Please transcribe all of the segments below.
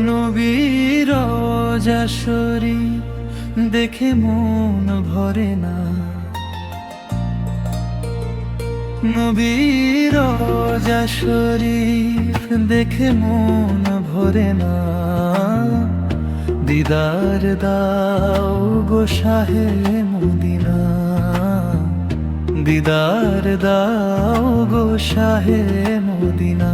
নবীর রওজা শরীফ দেখে মন ভরে না, নবীর রওজা শরীফ দেখে মন ভরে না। দিদার দাও গো শাহে মদিনা, দিদার দাও গো শাহে মদিনা।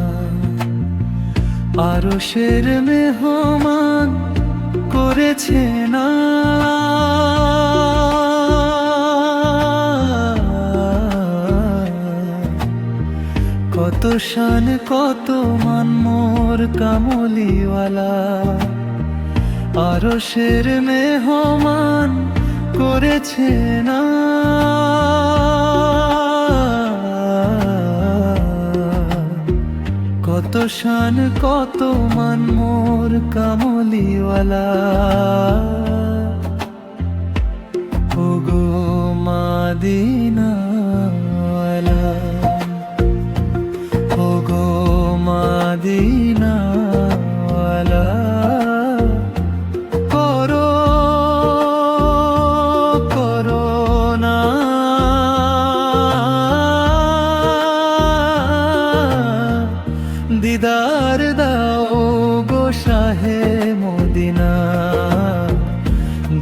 আরশের মেহমান করেছে না, কত শান কত মান মোর কামলিওয়ালা। আরশের মেহমান করেছে না, কত শান কত মান মোর কামলিওয়ালা। ওগো মাদিনাওয়ালা, ওগো মাদিনাওয়ালা, করো করোনা দিদার দাও গো শাহে মদিনা,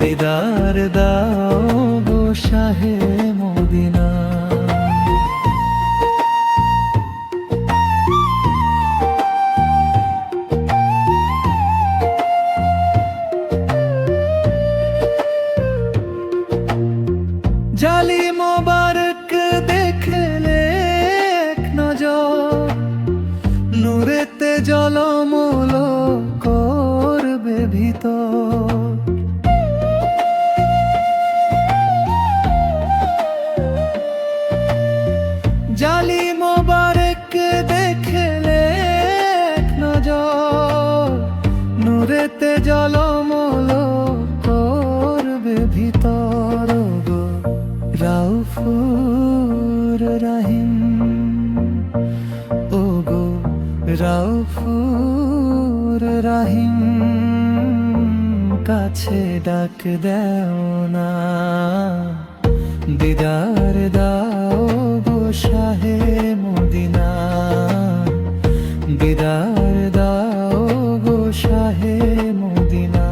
দিদার দাও গো শাহে মদিনা। জালি মোবারক দেখলে এক নজর, নূরেতে জলমল করবে ভিতর। জালি মোবারক দেখলে এক নজর, নূরেতে জলমল করবে ভিতর। গো রাউফুর রাহিম, ও গো রাউফুর রাহিম, কাছে ডাক দেও না। দিদার দাও গো শাহে মদিনা, দিদার দাও গো শাহে মদিনা।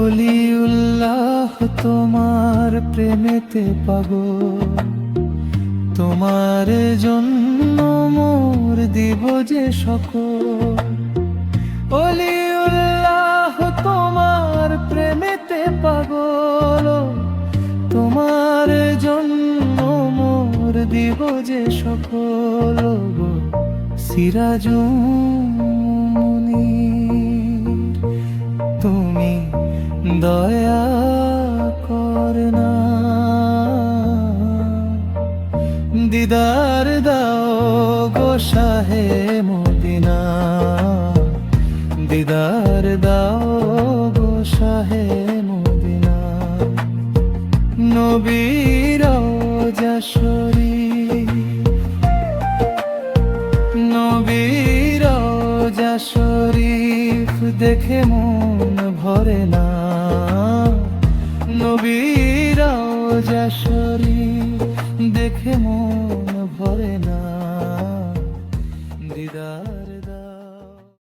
ওলিউল্লাহ তোমার প্রেমেতে পাগল, তোমার জন্য মোর দিব যে সকল। ওলিউল্লাহ তোমার প্রেমেতে পাগল, তোমার জন্য মোর দিব যে সকল। গো সিরাজুমুনির তুমি দয়া করনা, দিদার দাও গো শাহে মদিনা, দিদার দাও গো শাহে মদিনা। নবীর রওজা শরীফ, নবীর রওজা শরীফ দেখে মন ভরে না, নবীর রওজা শরীফ দেখে মন ভরে না। দিদার